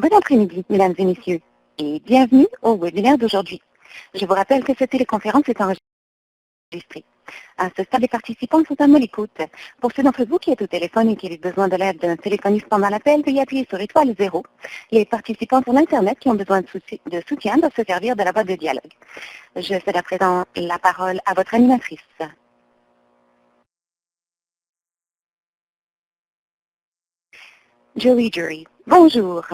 Bon après-midi, mesdames et messieurs, et bienvenue au webinaire d'aujourd'hui. Je vous rappelle que cette téléconférence est enregistrée. À ce stade, les participants sont à mon écoute. Pour ceux d'entre vous qui êtes au téléphone et qui avez besoin de l'aide d'un téléphoniste pendant l'appel, veuillez appuyer sur étoile 0. Les participants sur l'Internet qui ont besoin de soutien doivent se servir de la boîte de dialogue. Je cède à présent la parole à votre animatrice. Julie Jury, bonjour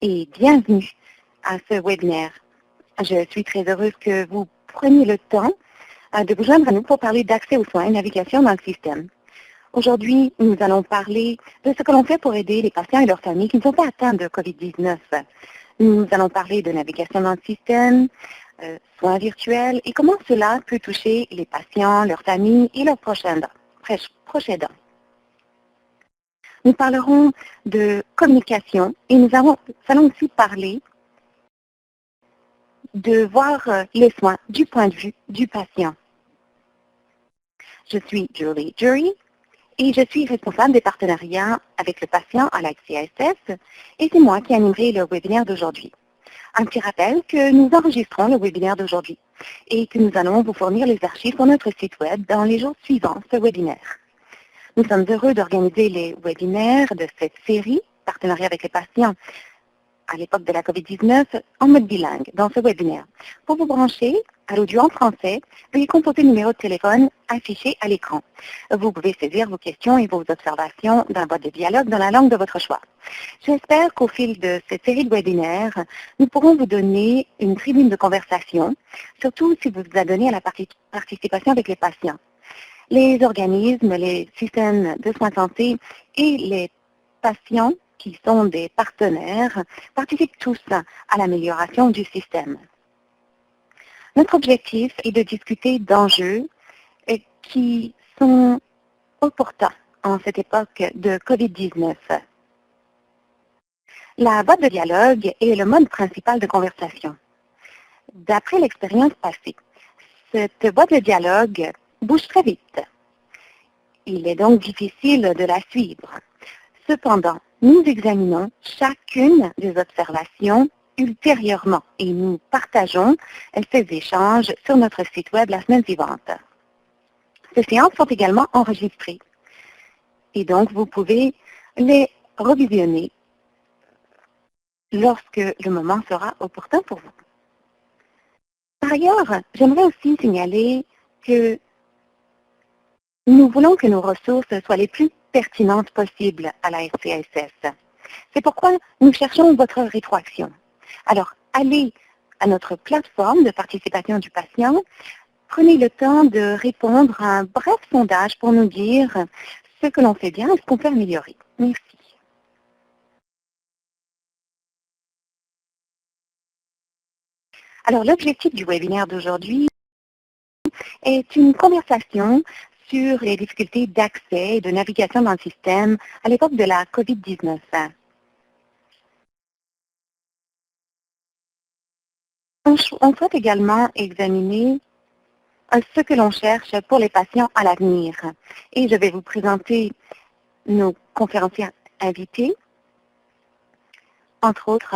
et bienvenue à ce webinaire. Je suis très heureuse que vous preniez le temps de vous joindre à nous pour parler d'accès aux soins et navigation dans le système. Aujourd'hui, nous allons parler de ce que l'on fait pour aider les patients et leurs familles qui ne sont pas atteints de COVID-19. Nous allons parler de navigation dans le système, soins virtuels et comment cela peut toucher les patients, leurs familles et leurs proches aidants. Nous parlerons de communication et nous allons aussi parler de voir les soins du point de vue du patient. Je suis Julie Jury et je suis responsable des partenariats avec le patient à la CISS et c'est moi qui animerai le webinaire d'aujourd'hui. Un petit rappel que nous enregistrons le webinaire d'aujourd'hui et que nous allons vous fournir les archives sur notre site web dans les jours suivants ce webinaire. Nous sommes heureux d'organiser les webinaires de cette série, partenariat avec les patients, à l'époque de la COVID-19, en mode bilingue, dans ce webinaire. Pour vous brancher à l'audio en français, veuillez composer le numéro de téléphone affiché à l'écran. Vous pouvez saisir vos questions et vos observations dans la boîte de dialogue dans la langue de votre choix. J'espère qu'au fil de cette série de webinaires, nous pourrons vous donner une tribune de conversation, surtout si vous vous adonnez à la participation avec les patients. Les organismes, les systèmes de soins de santé et les patients qui sont des partenaires participent tous à l'amélioration du système. Notre objectif est de discuter d'enjeux qui sont opportuns en cette époque de COVID-19. La boîte de dialogue est le mode principal de conversation. D'après l'expérience passée, cette boîte de dialogue bouge très vite. Il est donc difficile de la suivre. Cependant, nous examinons chacune des observations ultérieurement et nous partageons ces échanges sur notre site web la semaine suivante. Ces séances sont également enregistrées et donc vous pouvez les revisionner lorsque le moment sera opportun pour vous. Par ailleurs, j'aimerais aussi signaler que nous voulons que nos ressources soient les plus pertinentes possibles à la RCSS. C'est pourquoi nous cherchons votre rétroaction. Alors, allez à notre plateforme de participation du patient, prenez le temps de répondre à un bref sondage pour nous dire ce que l'on fait bien et ce qu'on peut améliorer. Merci. Alors, l'objectif du webinaire d'aujourd'hui est une conversation sur les difficultés d'accès et de navigation dans le système à l'époque de la COVID-19. On souhaite également examiner ce que l'on cherche pour les patients à l'avenir. Et je vais vous présenter nos conférenciers invités, entre autres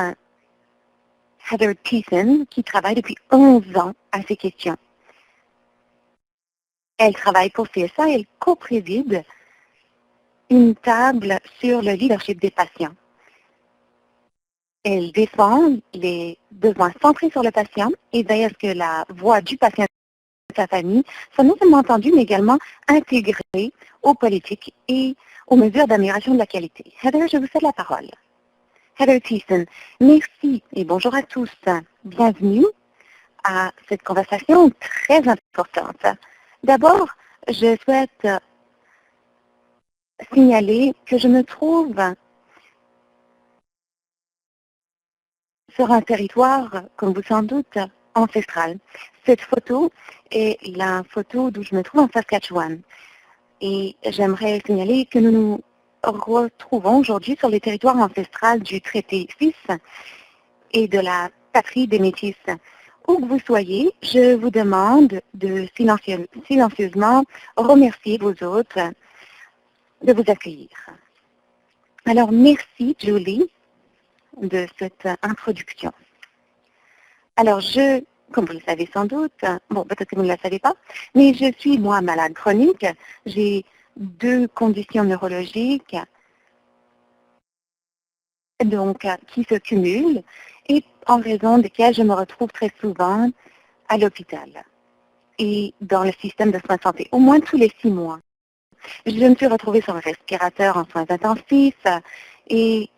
Heather Thiessen, qui travaille depuis 11 ans à ces questions. Elle travaille pour CSA et elle co-préside une table sur le leadership des patients. Elle défend les besoins centrés sur le patient et veille à ce que la voix du patient et de sa famille soit non seulement entendue, mais également intégrée aux politiques et aux mesures d'amélioration de la qualité. Heather, je vous cède la parole. Heather Thiessen, merci et bonjour à tous. Bienvenue à cette conversation très importante. D'abord, je souhaite signaler que je me trouve sur un territoire, comme vous sans doute, ancestral. Cette photo est la photo d'où je me trouve en Saskatchewan. Et j'aimerais signaler que nous nous retrouvons aujourd'hui sur les territoires ancestrales du traité suisse et de la patrie des Métis. Où que vous soyez, je vous demande de silencieusement remercier vos hôtes de vous accueillir. Alors, merci Julie de cette introduction. Alors, comme vous le savez sans doute, bon, peut-être que vous ne le savez pas, mais je suis, moi, malade chronique. J'ai 2 conditions neurologiques donc, qui se cumulent et en raison desquelles je me retrouve très souvent à l'hôpital et dans le système de soins de santé, au moins tous les 6 mois. Je me suis retrouvée sur le respirateur en soins intensifs et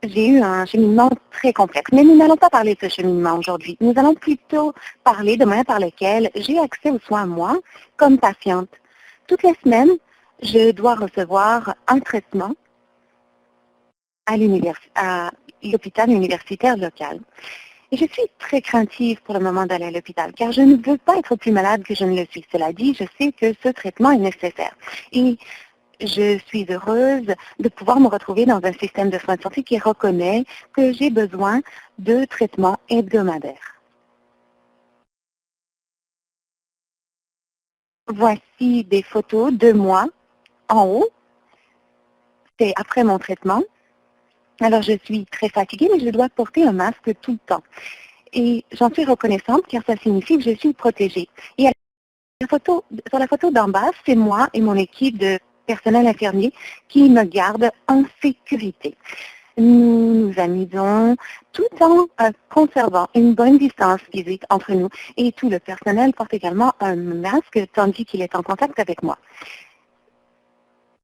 j'ai eu un cheminement très complexe. Mais nous n'allons pas parler de ce cheminement aujourd'hui. Nous allons plutôt parler de moyens par lesquels j'ai accès aux soins, moi, comme patiente. Toutes les semaines, je dois recevoir un traitement à l'hôpital universitaire local. Et je suis très craintive pour le moment d'aller à l'hôpital, car je ne veux pas être plus malade que je ne le suis. Cela dit, je sais que ce traitement est nécessaire. Et je suis heureuse de pouvoir me retrouver dans un système de soins de santé qui reconnaît que j'ai besoin de traitements hebdomadaires. Voici des photos de moi en haut. C'est après mon traitement. Alors, je suis très fatiguée, mais je dois porter un masque tout le temps. Et j'en suis reconnaissante car ça signifie que je suis protégée. Et sur la photo d'en bas, c'est moi et mon équipe de personnel infirmier qui me gardent en sécurité. Nous nous amusons tout en conservant une bonne distance physique entre nous et tout le personnel porte également un masque tandis qu'il est en contact avec moi.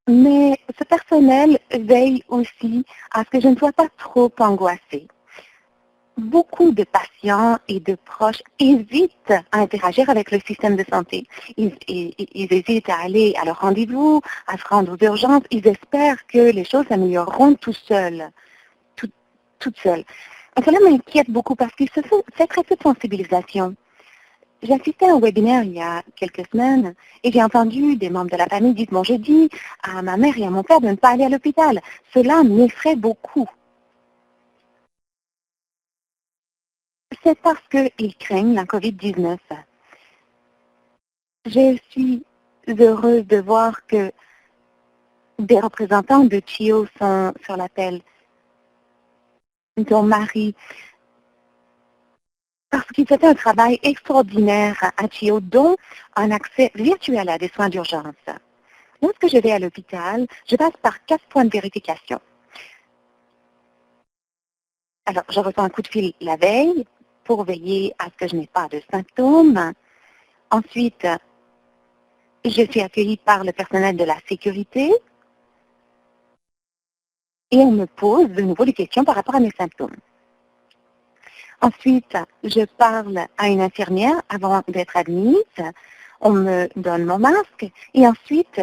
Mais ce personnel veille aussi à ce que je ne sois pas trop angoissée. Beaucoup de patients et de proches hésitent à interagir avec le système de santé. Ils hésitent à aller à leur rendez-vous, à se rendre aux urgences. Ils espèrent que les choses s'amélioreront tout seuls, toutes seules. Cela m'inquiète beaucoup parce qu'il se fait très peu de sensibilisation. J'ai assisté à un webinaire il y a quelques semaines et j'ai entendu des membres de la famille dire, bon, je dis à ma mère et à mon père de ne pas aller à l'hôpital. Cela m'effraie beaucoup. C'est parce qu'ils craignent la COVID-19. Je suis heureuse de voir que des représentants de CHIO sont sur l'appel, dont Marie, parce qu'ils faisaient un travail extraordinaire à CHIO, dont un accès virtuel à des soins d'urgence. Lorsque je vais à l'hôpital, je passe par 4 points de vérification. Alors, je reçois un coup de fil la veille pour veiller à ce que je n'ai pas de symptômes. Ensuite, je suis accueillie par le personnel de la sécurité et on me pose de nouveau des questions par rapport à mes symptômes. Ensuite, je parle à une infirmière avant d'être admise. On me donne mon masque et ensuite,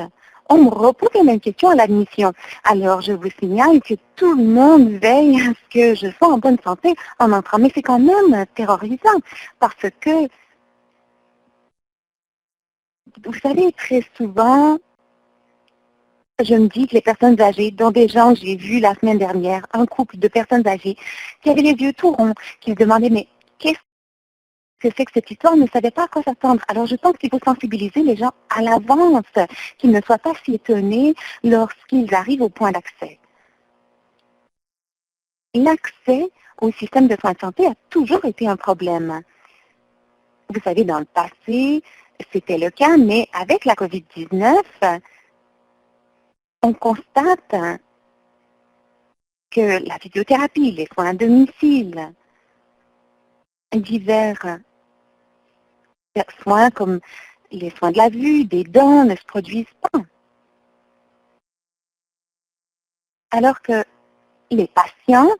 on me repose les mêmes questions à l'admission. Alors, je vous signale que tout le monde veille à ce que je sois en bonne santé en entrant. Mais c'est quand même terrorisant parce que, vous savez, très souvent, je me dis que les personnes âgées, dont des gens j'ai vu la semaine dernière, un couple de personnes âgées qui avaient les yeux tout ronds, qui se demandaient, mais qu'est-ce que c'est que cette histoire, ne savaient pas à quoi s'attendre. Alors je pense qu'il faut sensibiliser les gens à l'avance, qu'ils ne soient pas si étonnés lorsqu'ils arrivent au point d'accès. L'accès au système de soins de santé a toujours été un problème. Vous savez, dans le passé, c'était le cas, mais avec la COVID-19, on constate que la physiothérapie, les soins à domicile, divers soins comme les soins de la vue, des dents ne se produisent pas. Alors que les patients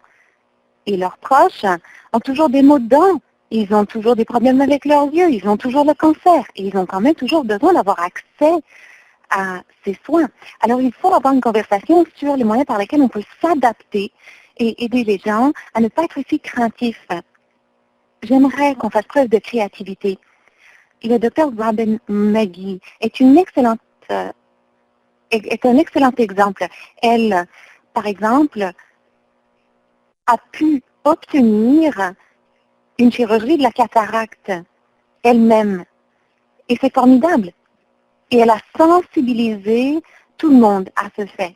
et leurs proches ont toujours des maux de dents, ils ont toujours des problèmes avec leurs yeux, ils ont toujours le cancer et ils ont quand même toujours besoin d'avoir accès à ces soins. Alors il faut avoir une conversation sur les moyens par lesquels on peut s'adapter et aider les gens à ne pas être aussi craintifs. J'aimerais qu'on fasse preuve de créativité. Le docteur Robin Maggie est un excellent exemple. Elle, par exemple, a pu obtenir une chirurgie de la cataracte elle-même. Et c'est formidable. Et elle a sensibilisé tout le monde à ce fait.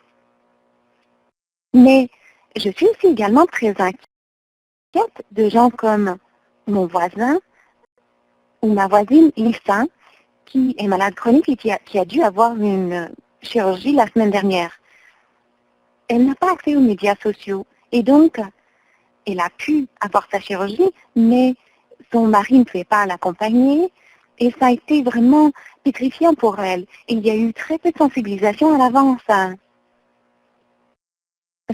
Mais je suis aussi également très inquiète de gens comme mon voisin ou ma voisine Lisa, qui est malade chronique et qui a dû avoir une chirurgie la semaine dernière. Elle n'a pas accès aux médias sociaux et donc elle a pu avoir sa chirurgie, mais son mari ne pouvait pas l'accompagner et ça a été vraiment pétrifiant pour elle. Il y a eu très peu de sensibilisation à l'avance.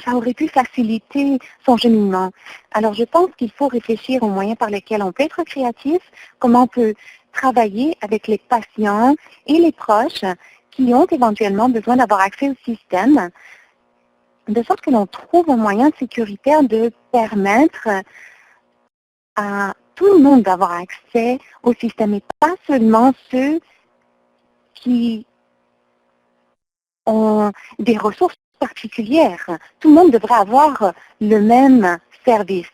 Ça aurait pu faciliter son cheminement. Alors je pense qu'il faut réfléchir aux moyens par lesquels on peut être créatif, comment on peut travailler avec les patients et les proches qui ont éventuellement besoin d'avoir accès au système, de sorte que l'on trouve un moyen sécuritaire de permettre à tout le monde d'avoir accès au système et pas seulement ceux qui ont des ressources particulières. Tout le monde devrait avoir le même service.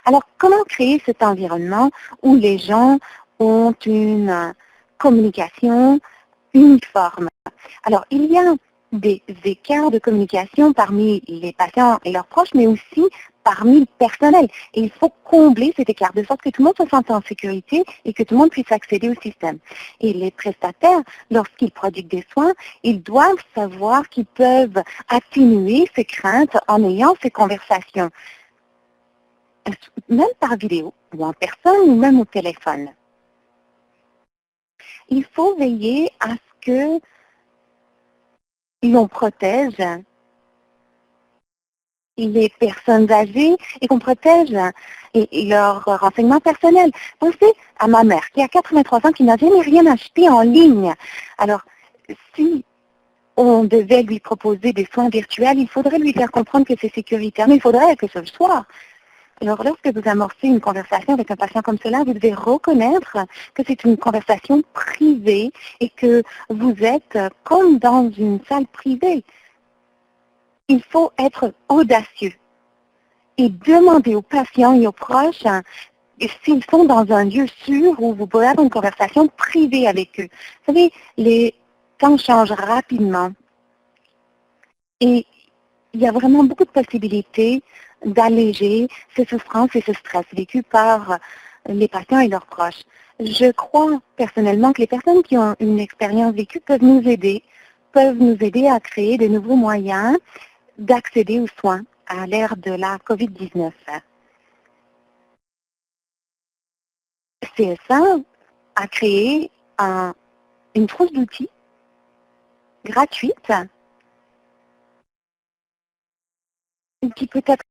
Alors, comment créer cet environnement où les gens ont une communication uniforme? Alors, il y a des écarts de communication parmi les patients et leurs proches, mais aussi parmi le personnel. Et il faut combler cet écart de sorte que tout le monde se sente en sécurité et que tout le monde puisse accéder au système. Et les prestataires, lorsqu'ils prodiguent des soins, ils doivent savoir qu'ils peuvent atténuer ces craintes en ayant ces conversations, même par vidéo, ou en personne, ou même au téléphone. Il faut veiller à ce que l'on protège les personnes âgées et qu'on protège leurs renseignements personnels. Pensez à ma mère qui a 83 ans, qui n'a jamais rien acheté en ligne. Alors, si on devait lui proposer des soins virtuels, il faudrait lui faire comprendre que c'est sécuritaire, mais il faudrait que ce le soit. Alors, lorsque vous amorcez une conversation avec un patient comme cela, vous devez reconnaître que c'est une conversation privée et que vous êtes comme dans une salle privée. Il faut être audacieux et demander aux patients et aux proches s'ils sont dans un lieu sûr où vous pouvez avoir une conversation privée avec eux. Vous savez, les temps changent rapidement et il y a vraiment beaucoup de possibilités d'alléger ces souffrances et ce stress vécu par les patients et leurs proches. Je crois personnellement que les personnes qui ont une expérience vécue peuvent nous aider à créer de nouveaux moyens d'accéder aux soins à l'ère de la COVID-19. CSA a créé une trousse d'outils gratuite qui peut être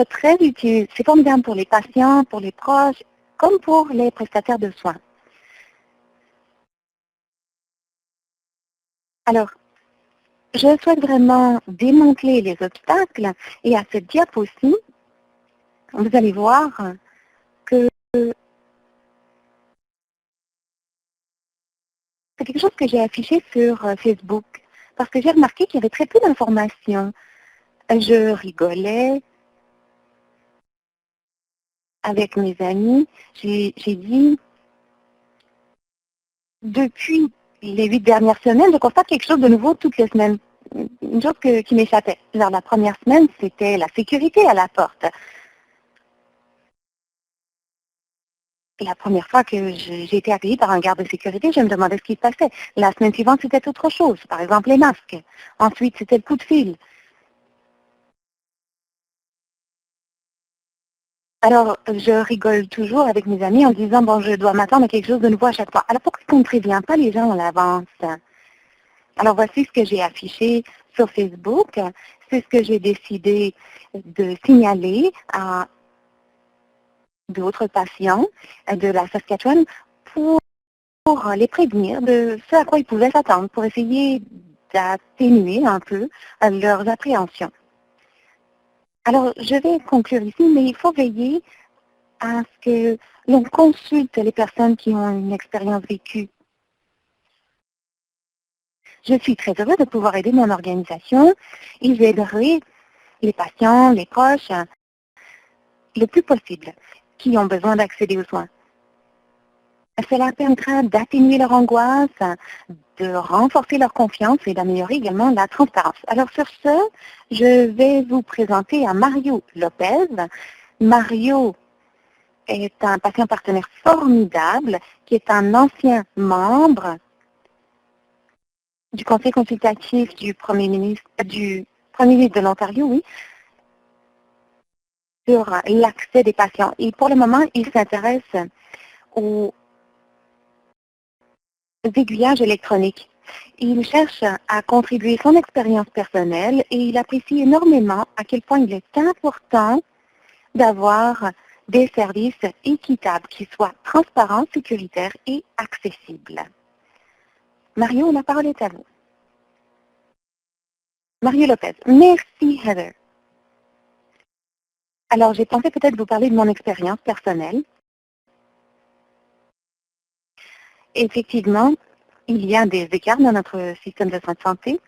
très utile. C'est formidable pour les patients, pour les proches, comme pour les prestataires de soins. Alors, je souhaite vraiment démanteler les obstacles et à cette diapo-ci, vous allez voir que c'est quelque chose que j'ai affiché sur Facebook parce que j'ai remarqué qu'il y avait très peu d'informations. Je rigolais avec mes amis. J'ai dit, depuis les 8 dernières semaines, je constate quelque chose de nouveau toutes les semaines. Une chose qui m'échappait. Genre, la première semaine, c'était la sécurité à la porte. La première fois que j'ai été accueillie par un garde de sécurité, je me demandais ce qui se passait. La semaine suivante, c'était autre chose. Par exemple, les masques. Ensuite, c'était le coup de fil. Alors, je rigole toujours avec mes amis en disant, bon, je dois m'attendre à quelque chose de nouveau à chaque fois. Alors, pourquoi on ne prévient pas les gens à l'avance? Alors, voici ce que j'ai affiché sur Facebook. C'est ce que j'ai décidé de signaler à d'autres patients de la Saskatchewan pour les prévenir de ce à quoi ils pouvaient s'attendre, pour essayer d'atténuer un peu leurs appréhensions. Alors, je vais conclure ici, mais il faut veiller à ce que l'on consulte les personnes qui ont une expérience vécue. Je suis très heureuse de pouvoir aider mon organisation et j'aiderai les patients, les proches, le plus possible, qui ont besoin d'accéder aux soins. Cela permettra d'atténuer leur angoisse, de renforcer leur confiance et d'améliorer également la transparence. Alors sur ce, je vais vous présenter à Mario Lopez. Mario est un patient partenaire formidable qui est un ancien membre du conseil consultatif du Premier ministre de l'Ontario, oui, sur l'accès des patients. Et pour le moment, il s'intéresse aux aiguillages électroniques. Il cherche à contribuer son expérience personnelle et il apprécie énormément à quel point il est important d'avoir des services équitables qui soient transparents, sécuritaires et accessibles. Mario, la parole est à vous. Mario Lopez. Merci, Heather. Alors, j'ai pensé peut-être vous parler de mon expérience personnelle. Effectivement, il y a des écarts dans notre système de soins de santé.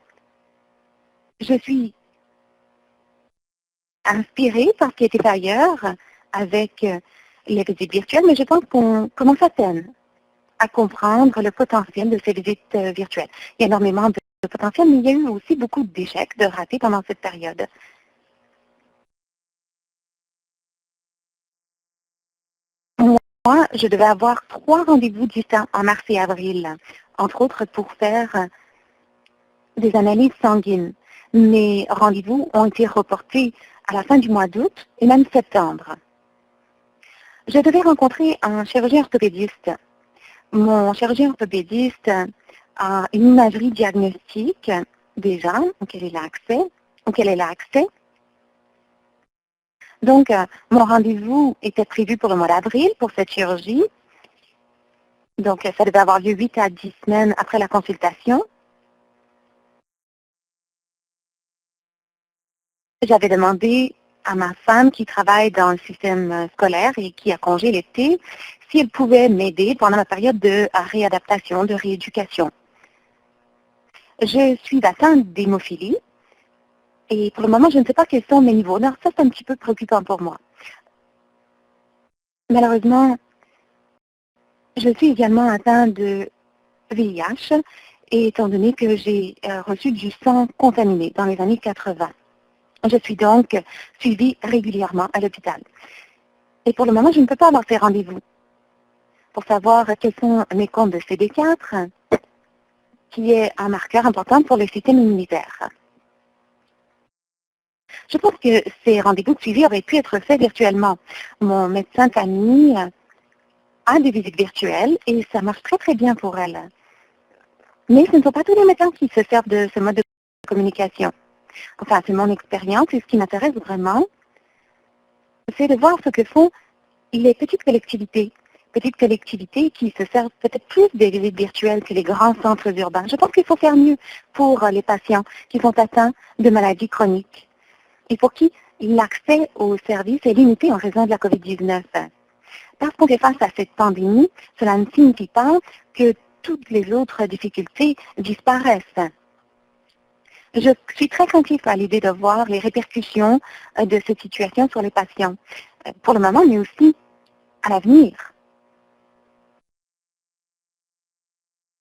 Je suis inspirée par ce qui a été fait ailleurs avec les visites virtuelles, mais je pense qu'on commence à peine à comprendre le potentiel de ces visites virtuelles. Il y a énormément de potentiel, mais il y a eu aussi beaucoup d'échecs, de ratés pendant cette période. Moi, je devais avoir 3 rendez-vous distincts en mars et avril, entre autres pour faire des analyses sanguines. Mes rendez-vous ont été reportés à la fin du mois d'août et même septembre. Je devais rencontrer un chirurgien orthopédiste. Mon chirurgien orthopédiste a une imagerie diagnostique déjà auquel elle a accès. Donc, mon rendez-vous était prévu pour le mois d'avril pour cette chirurgie. Donc, ça devait avoir lieu 8 à 10 semaines après la consultation. J'avais demandé à ma femme qui travaille dans le système scolaire et qui a congé l'été, si elle pouvait m'aider pendant la période de réadaptation, de rééducation. Je suis atteinte d'hémophilie et pour le moment, je ne sais pas quels sont mes niveaux. Alors ça, c'est un petit peu préoccupant pour moi. Malheureusement, je suis également atteinte de VIH, et étant donné que j'ai reçu du sang contaminé dans les années 80. Je suis donc suivie régulièrement à l'hôpital. Et pour le moment, je ne peux pas avoir ces rendez-vous pour savoir quels sont mes comptes de CD4, qui est un marqueur important pour le système immunitaire. Je pense que ces rendez-vous de suivi auraient pu être faits virtuellement. Mon médecin de famille a des visites virtuelles et ça marche très très bien pour elle. Mais ce ne sont pas tous les médecins qui se servent de ce mode de communication. Enfin, c'est mon expérience et ce qui m'intéresse vraiment, c'est de voir ce que font les petites collectivités qui se servent peut-être plus des visites virtuelles que les grands centres urbains. Je pense qu'il faut faire mieux pour les patients qui sont atteints de maladies chroniques et pour qui l'accès aux services est limité en raison de la COVID-19. Parce qu'on fait face à cette pandémie, cela ne signifie pas que toutes les autres difficultés disparaissent. Je suis très craintive à l'idée de voir les répercussions de cette situation sur les patients, pour le moment, mais aussi à l'avenir.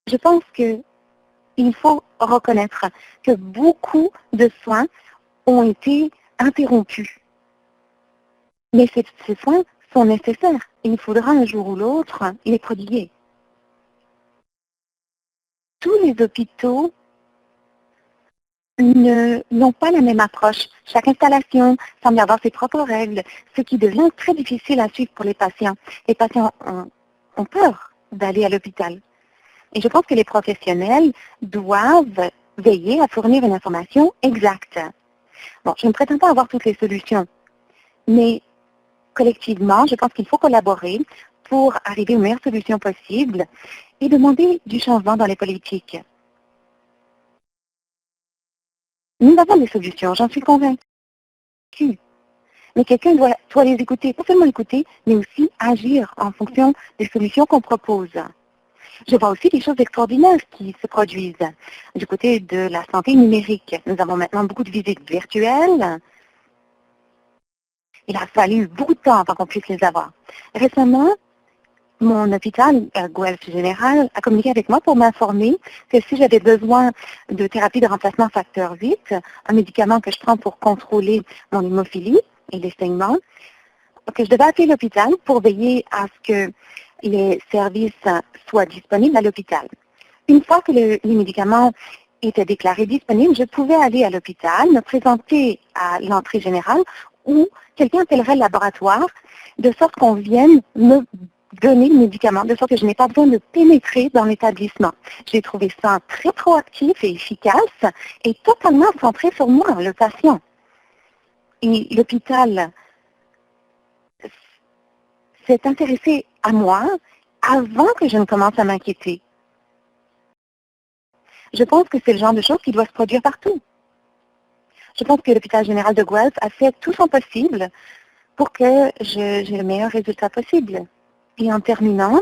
Je pense qu'il faut reconnaître que beaucoup de soins ont été interrompus. Mais ces soins sont nécessaires. Il faudra un jour ou l'autre les prodiguer. Tous les hôpitaux n'ont pas la même approche. Chaque installation semble avoir ses propres règles, ce qui devient très difficile à suivre pour les patients. Les patients ont peur d'aller à l'hôpital. Et je pense que les professionnels doivent veiller à fournir une information exacte. Bon, je ne prétends pas avoir toutes les solutions, mais collectivement, je pense qu'il faut collaborer pour arriver aux meilleures solutions possibles et demander du changement dans les politiques. Nous avons des solutions, j'en suis convaincue. Mais quelqu'un doit les écouter, pas seulement écouter, mais aussi agir en fonction des solutions qu'on propose. Je vois aussi des choses extraordinaires qui se produisent du côté de la santé numérique. Nous avons maintenant beaucoup de visites virtuelles. Il a fallu beaucoup de temps avant qu'on puisse les avoir. Récemment, mon hôpital, Guelph Général, a communiqué avec moi pour m'informer que si j'avais besoin de thérapie de remplacement facteur 8, un médicament que je prends pour contrôler mon hémophilie et les saignements, que je devais appeler l'hôpital pour veiller à ce que les services soient disponibles à l'hôpital. Une fois que les médicaments étaient déclarés disponibles, je pouvais aller à l'hôpital, me présenter à l'entrée générale où quelqu'un appellerait le laboratoire de sorte qu'on vienne me donner le médicament, de sorte que je n'ai pas besoin de pénétrer dans l'établissement. J'ai trouvé ça très proactif et efficace et totalement centré sur moi, le patient. Et l'hôpital s'est intéressé à moi avant que je ne commence à m'inquiéter. Je pense que c'est le genre de choses qui doit se produire partout. Je pense que l'hôpital général de Guelph a fait tout son possible pour que j'ai le meilleur résultat possible. Et en terminant,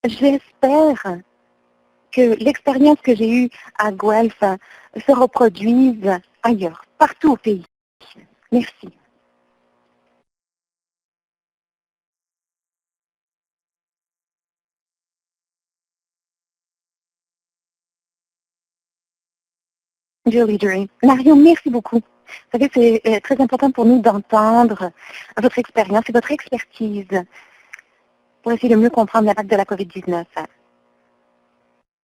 j'espère que l'expérience que j'ai eue à Guelph se reproduise ailleurs, partout au pays. Merci. Julie. Marion, merci beaucoup. Vous savez, c'est très important pour nous d'entendre votre expérience et votre expertise pour essayer de mieux comprendre l'impact de la COVID-19.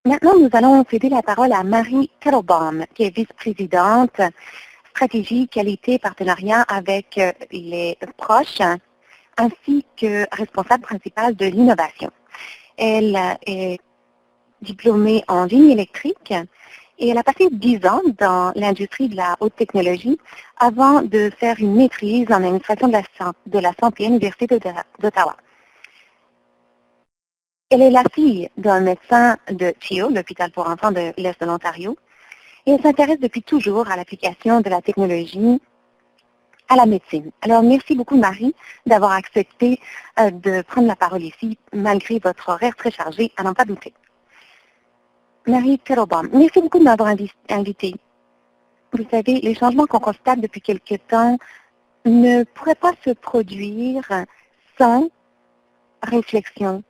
Maintenant, nous allons céder la parole à Marie Kettlebaum, qui est vice-présidente stratégie, qualité, partenariat avec les proches, ainsi que responsable principale de l'innovation. Elle est diplômée en ligne électrique et elle a passé 10 ans dans l'industrie de la haute technologie avant de faire une maîtrise en administration de la santé à l'Université d'Ottawa. Elle est la fille d'un médecin de CHEO, l'hôpital pour enfants de l'Est de l'Ontario, et elle s'intéresse depuis toujours à l'application de la technologie à la médecine. Alors, merci beaucoup, Marie, d'avoir accepté de prendre la parole ici, malgré votre horaire très chargé, à n'en pas douter. Marie Kettlebaum, merci beaucoup de m'avoir invitée. Vous savez, les changements qu'on constate depuis quelque temps ne pourraient pas se produire sans réflexion.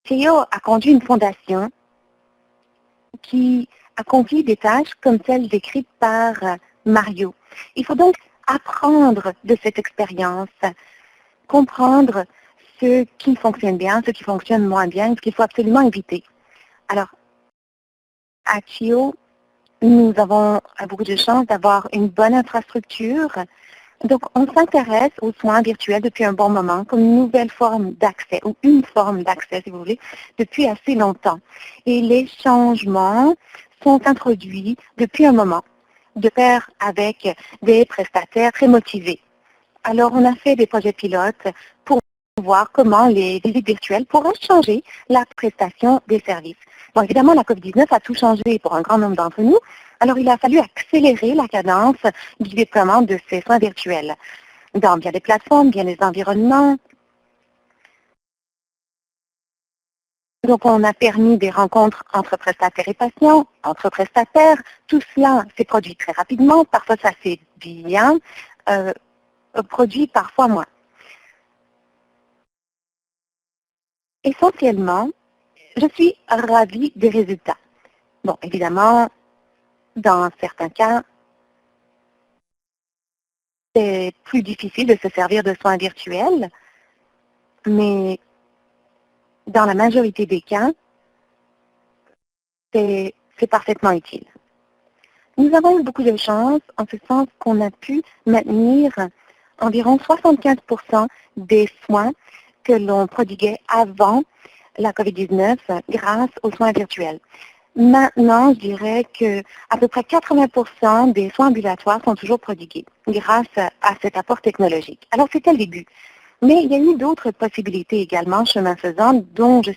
CEO a conduit une fondation qui accomplit des tâches comme celles décrites par Mario. Il faut donc apprendre de cette expérience, comprendre ce qui fonctionne bien, ce qui fonctionne moins bien, ce qu'il faut absolument éviter. Alors, à CHEO, nous avons beaucoup de chance d'avoir une bonne infrastructure. Donc, on s'intéresse aux soins virtuels depuis un bon moment, comme une nouvelle forme d'accès, ou une forme d'accès, si vous voulez, depuis assez longtemps. Et les changements sont introduits depuis un moment, de pair avec des prestataires très motivés. Alors, on a fait des projets pilotes pour voir comment les visites virtuelles pourraient changer la prestation des services. Bon, évidemment, la COVID-19 a tout changé pour un grand nombre d'entre nous. Alors, il a fallu accélérer la cadence du déploiement de ces soins virtuels dans bien des plateformes, bien des environnements. Donc, on a permis des rencontres entre prestataires et patients, entre prestataires. Tout cela s'est produit très rapidement. Parfois, ça s'est bien produit, parfois moins. Essentiellement, je suis ravie des résultats. Bon, évidemment, dans certains cas, c'est plus difficile de se servir de soins virtuels, mais dans la majorité des cas, c'est parfaitement utile. Nous avons eu beaucoup de chance en ce sens qu'on a pu maintenir environ 75% des soins que l'on prodiguait avant la COVID-19 grâce aux soins virtuels. Maintenant, je dirais qu'à peu près 80% des soins ambulatoires sont toujours prodigués grâce à cet apport technologique. Alors, c'était le début. Mais il y a eu d'autres possibilités également, chemin faisant, dont je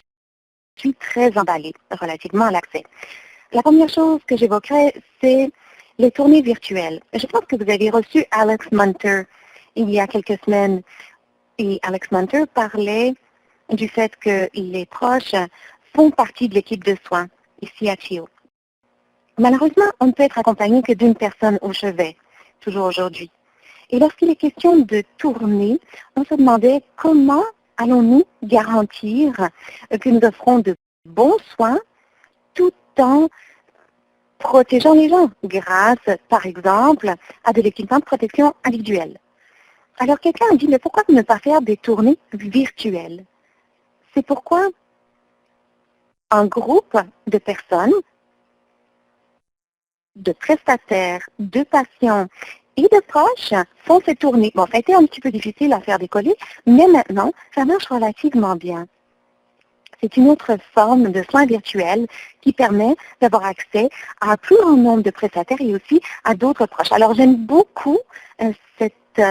suis très emballée relativement à l'accès. La première chose que j'évoquerai, c'est les tournées virtuelles. Je pense que vous avez reçu Alex Munter il y a quelques semaines. Et Alex Munter parlait du fait que les proches font partie de l'équipe de soins ici à CHEO. Malheureusement, on ne peut être accompagné que d'une personne au chevet, toujours aujourd'hui. Et lorsqu'il est question de tourner, on se demandait comment allons-nous garantir que nous offrons de bons soins tout en protégeant les gens grâce, par exemple, à de l'équipement de protection individuelle. Alors quelqu'un a dit, mais pourquoi ne pas faire des tournées virtuelles? C'est pourquoi un groupe de personnes, de prestataires, de patients et de proches font ces tournées. Bon, ça a été un petit peu difficile à faire décoller, mais maintenant, ça marche relativement bien. C'est une autre forme de soins virtuels qui permet d'avoir accès à un plus grand nombre de prestataires et aussi à d'autres proches. Alors, j'aime beaucoup cette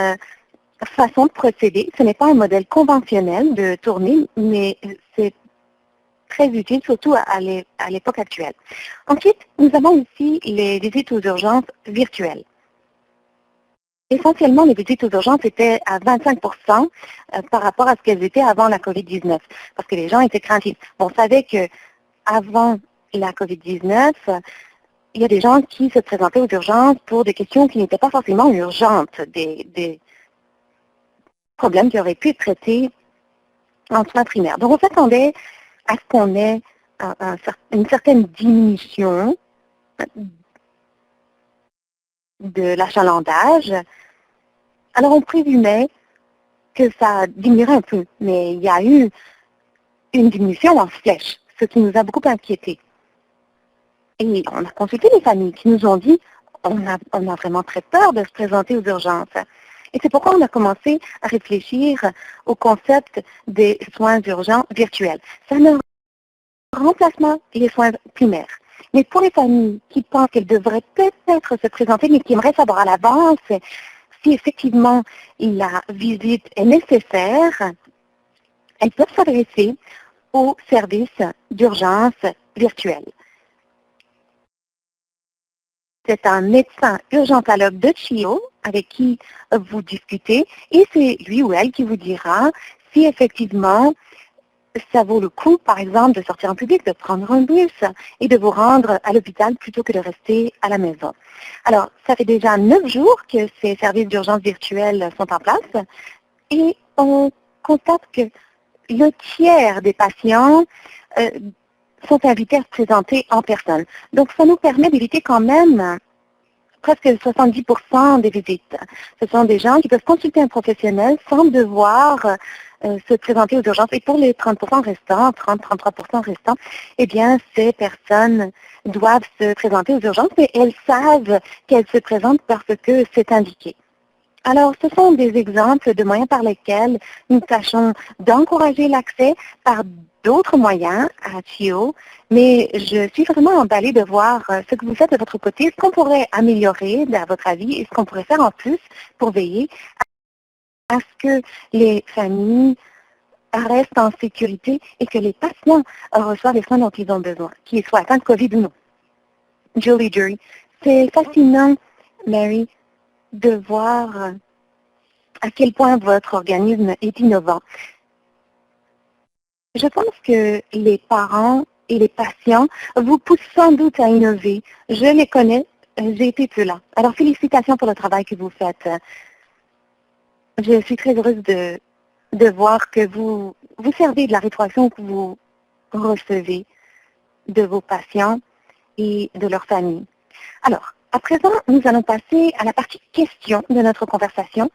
façon de procéder. Ce n'est pas un modèle conventionnel de tournée, mais c'est très utile, surtout à l'époque actuelle. Ensuite, nous avons aussi les visites aux urgences virtuelles. Essentiellement, les visites aux urgences étaient à 25% par rapport à ce qu'elles étaient avant la COVID-19, parce que les gens étaient craintifs. On savait qu'avant la COVID-19, il y a des gens qui se présentaient aux urgences pour des questions qui n'étaient pas forcément urgentes, des problèmes qui auraient pu être traités en soins primaires. Donc, on s'attendait à ce qu'on ait une certaine diminution de l'achalandage. Alors, on présumait que ça diminuerait un peu, mais il y a eu une diminution en flèche, ce qui nous a beaucoup inquiétés. Et on a consulté les familles qui nous ont dit on a vraiment très peur de se présenter aux urgences. Et c'est pourquoi on a commencé à réfléchir au concept des soins urgents virtuels. Ça ne remplace pas les soins primaires. Mais pour les familles qui pensent qu'elles devraient peut-être se présenter, mais qui aimeraient savoir à l'avance si effectivement la visite est nécessaire, elles peuvent s'adresser au service d'urgence virtuelle. C'est un médecin urgentologue de CHEO avec qui vous discutez et c'est lui ou elle qui vous dira si effectivement ça vaut le coup, par exemple, de sortir en public, de prendre un bus et de vous rendre à l'hôpital plutôt que de rester à la maison. Alors, ça fait déjà 9 jours que ces services d'urgence virtuels sont en place et on constate que le tiers des patients sont invités à se présenter en personne. Donc, ça nous permet d'éviter quand même presque 70% des visites. Ce sont des gens qui peuvent consulter un professionnel sans devoir se présenter aux urgences. Et pour les 30% restants, 30-33% restants, eh bien, ces personnes doivent se présenter aux urgences, mais elles savent qu'elles se présentent parce que c'est indiqué. Alors, ce sont des exemples de moyens par lesquels nous tâchons d'encourager l'accès par d'autres moyens à CHEO, mais je suis vraiment emballée de voir ce que vous faites de votre côté, ce qu'on pourrait améliorer, à votre avis, et ce qu'on pourrait faire en plus pour veiller à ce que les familles restent en sécurité et que les patients reçoivent les soins dont ils ont besoin, qu'ils soient atteints de COVID ou non. Julie Jury, c'est fascinant, Mary, de voir à quel point votre organisme est innovant. Je pense que les parents et les patients vous poussent sans doute à innover. Je les connais, j'ai été peu là. Alors, félicitations pour le travail que vous faites. Je suis très heureuse de voir que vous servez de la rétroaction que vous recevez de vos patients et de leurs familles. Alors, à présent, nous allons passer à la partie questions de notre conversation.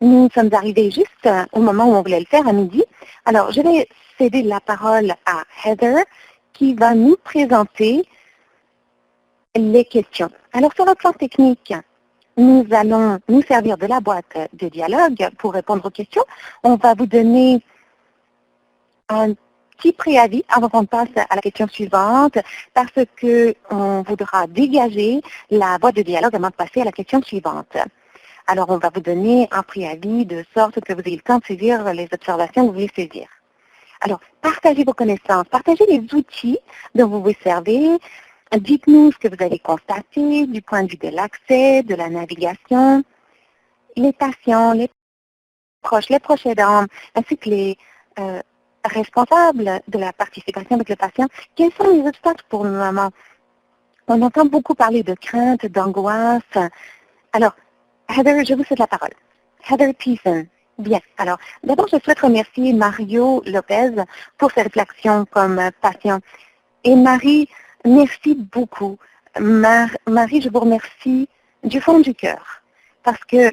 Nous sommes arrivés juste au moment où on voulait le faire, à midi. Alors, je vais céder la parole à Heather qui va nous présenter les questions. Alors, sur le plan technique, nous allons nous servir de la boîte de dialogue pour répondre aux questions. On va vous donner un petit préavis avant qu'on passe à la question suivante parce qu'on voudra dégager la boîte de dialogue avant de passer à la question suivante. Alors, on va vous donner un préavis de sorte que vous ayez le temps de saisir les observations que vous voulez saisir. Alors, partagez vos connaissances, partagez les outils dont vous vous servez. Dites-nous ce que vous avez constaté du point de vue de l'accès, de la navigation, les patients, les proches aidants, ainsi que les responsables de la participation avec le patient. Quels sont les obstacles pour le moment? On entend beaucoup parler de crainte, d'angoisse. Alors, Heather, je vous cède la parole. Heather Thiessen. Bien. Alors, d'abord, je souhaite remercier Mario Lopez pour sa réflexion comme patient. Et Marie, merci beaucoup. Marie, je vous remercie du fond du cœur parce que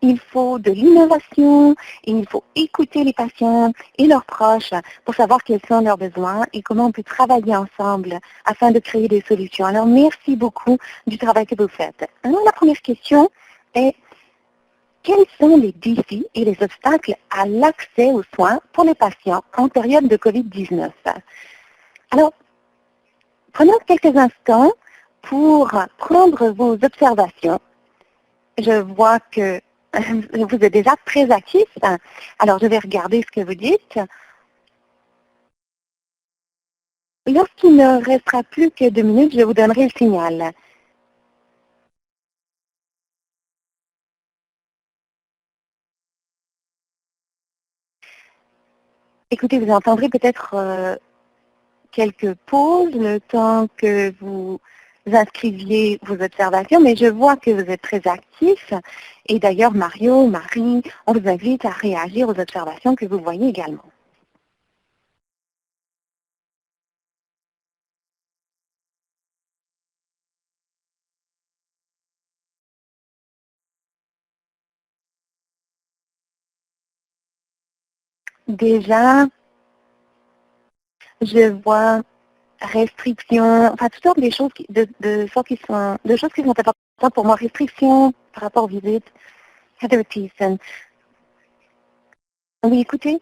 il faut de l'innovation et il faut écouter les patients et leurs proches pour savoir quels sont leurs besoins et comment on peut travailler ensemble afin de créer des solutions. Alors, merci beaucoup du travail que vous faites. Alors, la première question est quels sont les défis et les obstacles à l'accès aux soins pour les patients en période de COVID-19? Alors, prenons quelques instants pour prendre vos observations. Je vois que vous êtes déjà très actif. Alors, je vais regarder ce que vous dites. Lorsqu'il ne restera plus que 2 minutes, je vous donnerai le signal. Écoutez, vous entendrez peut-être quelques pauses, le temps que vous inscriviez vos observations, mais je vois que vous êtes très actifs. Et d'ailleurs, Mario, Marie, on vous invite à réagir aux observations que vous voyez également. Déjà, je vois restrictions, enfin toutes sortes de choses de choses qui sont importantes pour moi. Restrictions par rapport aux visites. Heather Thiessen. Oui, écoutez,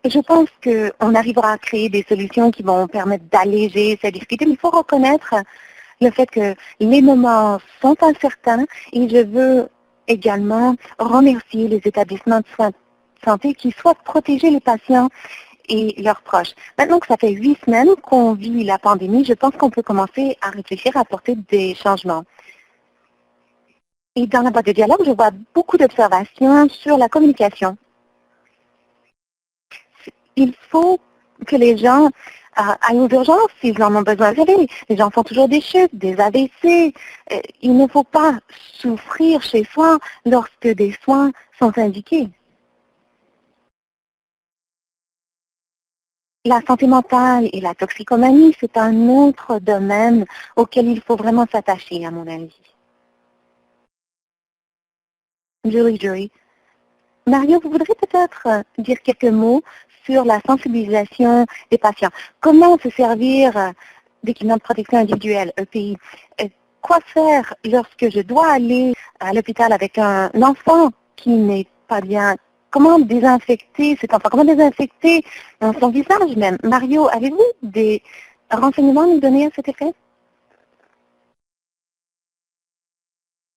je pense qu'on arrivera à créer des solutions qui vont permettre d'alléger cette difficulté, mais il faut reconnaître le fait que les moments sont incertains et je veux également remercier les établissements de soins de santé qui souhaitent protéger les patients et leurs proches. Maintenant que ça fait 8 semaines qu'on vit la pandémie, je pense qu'on peut commencer à réfléchir à apporter des changements. Et dans la boîte de dialogue, je vois beaucoup d'observations sur la communication. Il faut que les gens aillent aux urgences s'ils en ont besoin. Vous savez, les gens font toujours des chutes, des AVC. Il ne faut pas souffrir chez soi lorsque des soins sont indiqués. La santé mentale et la toxicomanie, c'est un autre domaine auquel il faut vraiment s'attacher, à mon avis. Julie. Mario, vous voudriez peut-être dire quelques mots sur la sensibilisation des patients. Comment se servir d'équipements de protection individuelle, EPI? Quoi faire lorsque je dois aller à l'hôpital avec un enfant qui n'est pas bien? Comment désinfecter cet enfant? Comment désinfecter son visage même? Mario, avez-vous des renseignements à nous donner à cet effet?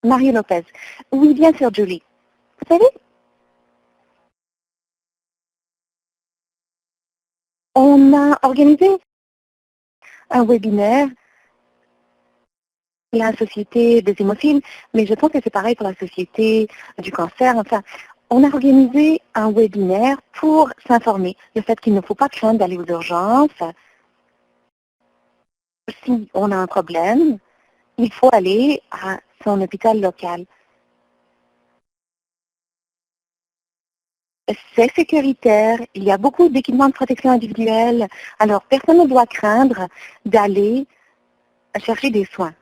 Mario Lopez. Oui, bien sûr, Julie. Vous savez, on a organisé un webinaire, la société des hémophiles, mais je pense que c'est pareil pour la société du cancer. Enfin, on a organisé un webinaire pour s'informer. Le fait qu'il ne faut pas craindre d'aller aux urgences. Si on a un problème, il faut aller à son hôpital local. C'est sécuritaire, il y a beaucoup d'équipements de protection individuelle, alors personne ne doit craindre d'aller chercher des soins.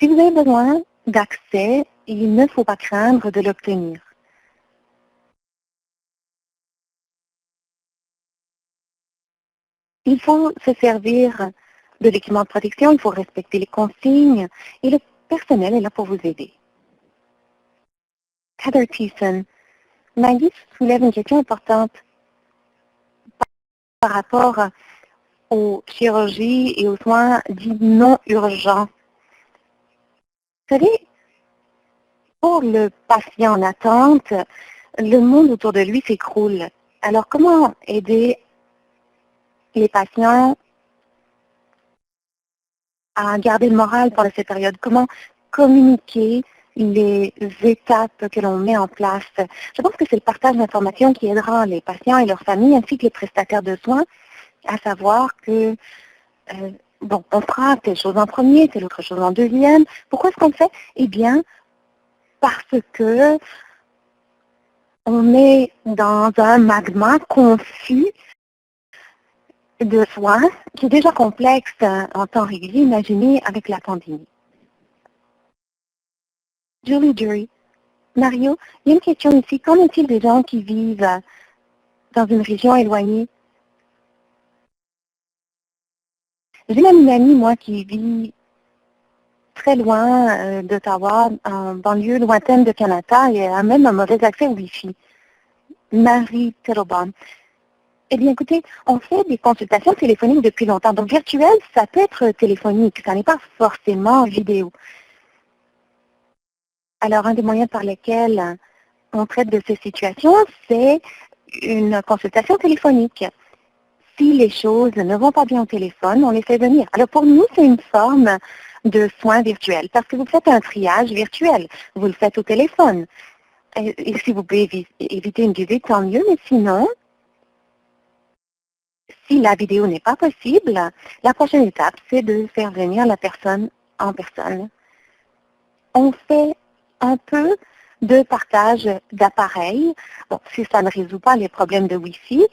Si vous avez besoin d'accès, il ne faut pas craindre de l'obtenir. Il faut se servir de l'équipement de protection, il faut respecter les consignes et le personnel est là pour vous aider. Heather Thiessen, Maggie soulève une question importante par rapport aux chirurgies et aux soins dits non urgents. Vous savez, pour le patient en attente, le monde autour de lui s'écroule. Alors, comment aider les patients à garder le moral pendant cette période? Comment communiquer les étapes que l'on met en place? Je pense que c'est le partage d'informations qui aidera les patients et leurs familles ainsi que les prestataires de soins à savoir que bon, on fera telle chose en premier, telle autre chose en deuxième. Pourquoi est-ce qu'on le fait? Eh bien, parce que on est dans un magma confus de soins qui est déjà complexe en temps régulier, imaginez avec la pandémie. Julie, Mario, il y a une question ici. Qu'en est-il des gens qui vivent dans une région éloignée? J'ai même une amie, moi, qui vit très loin d'Ottawa, en banlieue lointaine de Canada, et a même un mauvais accès au Wi-Fi. Marie Terobon. Eh bien, écoutez, on fait des consultations téléphoniques depuis longtemps. Donc, virtuel, ça peut être téléphonique, ça n'est pas forcément vidéo. Alors, un des moyens par lesquels on traite de ces situations, c'est une consultation téléphonique. Si les choses ne vont pas bien au téléphone, on les fait venir. Alors, pour nous, c'est une forme de soins virtuels parce que vous faites un triage virtuel. Vous le faites au téléphone. Et si vous pouvez éviter une visite, tant mieux, mais sinon, si la vidéo n'est pas possible, la prochaine étape, c'est de faire venir la personne en personne. On fait un peu de partage d'appareils. Bon, si ça ne résout pas les problèmes de Wi-Fi,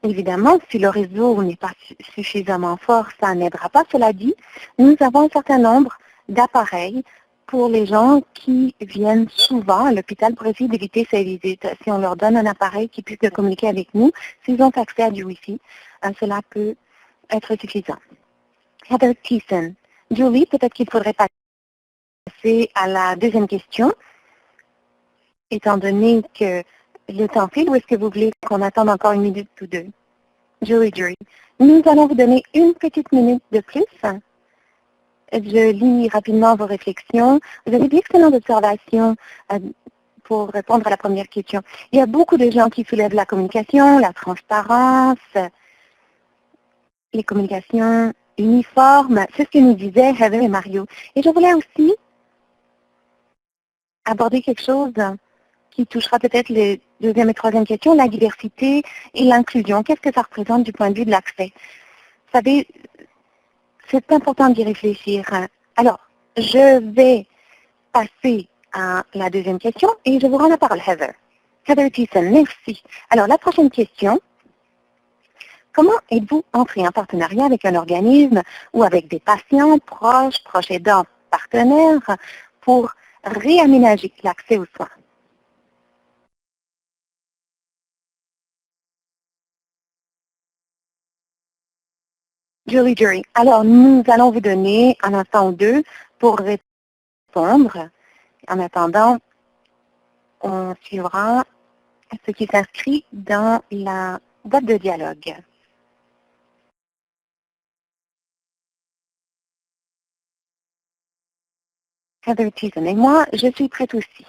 évidemment, si le réseau n'est pas suffisamment fort, ça n'aidera pas. Cela dit, nous avons un certain nombre d'appareils pour les gens qui viennent souvent à l'hôpital pour essayer d'éviter ces visites. Si on leur donne un appareil qui puisse communiquer avec nous, s'ils ont accès à du Wi-Fi, cela peut être suffisant. Heather Thiessen. Julie, peut-être qu'il faudrait passer à la deuxième question, étant donné que le temps file, ou est-ce que vous voulez qu'on attende encore une minute ou deux? Julie. Nous allons vous donner une petite minute de plus. Je lis rapidement vos réflexions. Vous avez d'excellentes observations pour répondre à la première question. Il y a beaucoup de gens qui soulèvent la communication, la transparence, les communications uniformes. C'est ce que nous disaient Heather et Mario. Et je voulais aussi aborder quelque chose qui touchera peut-être les deuxième et troisième questions, la diversité et l'inclusion. Qu'est-ce que ça représente du point de vue de l'accès? Vous savez, c'est important d'y réfléchir. Alors, je vais passer à la deuxième question et je vous rends la parole, Heather. Heather Thiessen, merci. Alors, la prochaine question. Comment êtes-vous entré en partenariat avec un organisme ou avec des patients, proches aidants, partenaires pour réaménager l'accès aux soins? Julie. Alors, nous allons vous donner un instant ou deux pour répondre. En attendant, on suivra ce qui s'inscrit dans la boîte de dialogue. Heather Thiessen et moi, je suis prête aussi.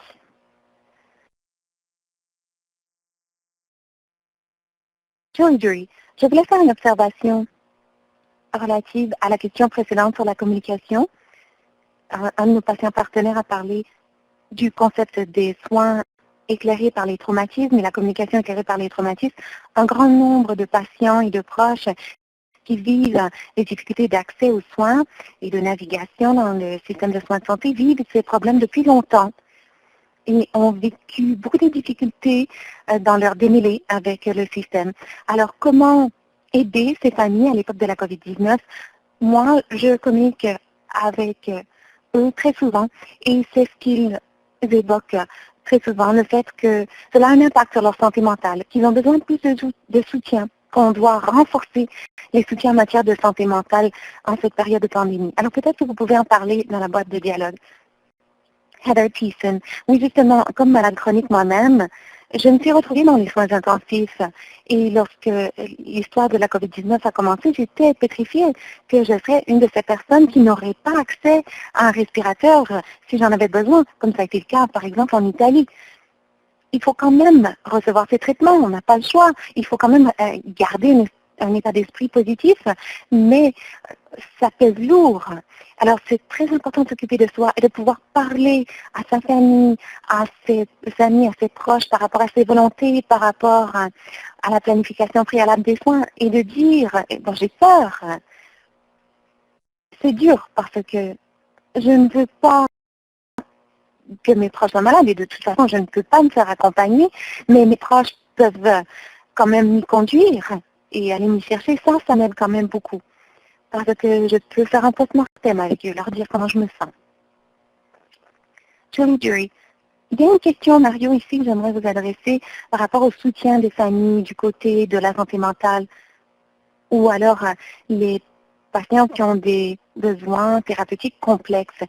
Julie, je voulais faire une observation relative à la question précédente sur la communication. Un de nos patients partenaires a parlé du concept des soins éclairés par les traumatismes et la communication éclairée par les traumatismes. Un grand nombre de patients et de proches qui vivent les difficultés d'accès aux soins et de navigation dans le système de soins de santé vivent ces problèmes depuis longtemps et ont vécu beaucoup de difficultés dans leur démêlé avec le système. Alors, comment aider ces familles à l'époque de la COVID-19? Moi, je communique avec eux très souvent et c'est ce qu'ils évoquent très souvent, le fait que cela a un impact sur leur santé mentale, qu'ils ont besoin de plus de soutien, qu'on doit renforcer les soutiens en matière de santé mentale en cette période de pandémie. Alors peut-être que vous pouvez en parler dans la boîte de dialogue. Heather Thiessen. Oui, justement, comme malade chronique moi-même, je me suis retrouvée dans les soins intensifs. Et lorsque l'histoire de la COVID-19 a commencé, j'étais pétrifiée que je serais une de ces personnes qui n'auraient pas accès à un respirateur si j'en avais besoin, comme ça a été le cas, par exemple, en Italie. Il faut quand même recevoir ces traitements, on n'a pas le choix. Il faut quand même garder un état d'esprit positif, mais ça pèse lourd. Alors, c'est très important de s'occuper de soi et de pouvoir parler à sa famille, à ses amis, à ses proches par rapport à ses volontés, par rapport à la planification préalable des soins et de dire, bon, j'ai peur. c'est dur parce que je ne veux pas que mes proches soient malades et de toute façon, je ne peux pas me faire accompagner, mais mes proches peuvent quand même m'y conduire et aller m'y chercher. Ça m'aide quand même beaucoup parce que je peux faire un post-mortem avec eux, leur dire comment je me sens. Julie, il y a une question, Mario, ici que j'aimerais vous adresser par rapport au soutien des familles du côté de la santé mentale ou alors les patients qui ont des besoins thérapeutiques complexes.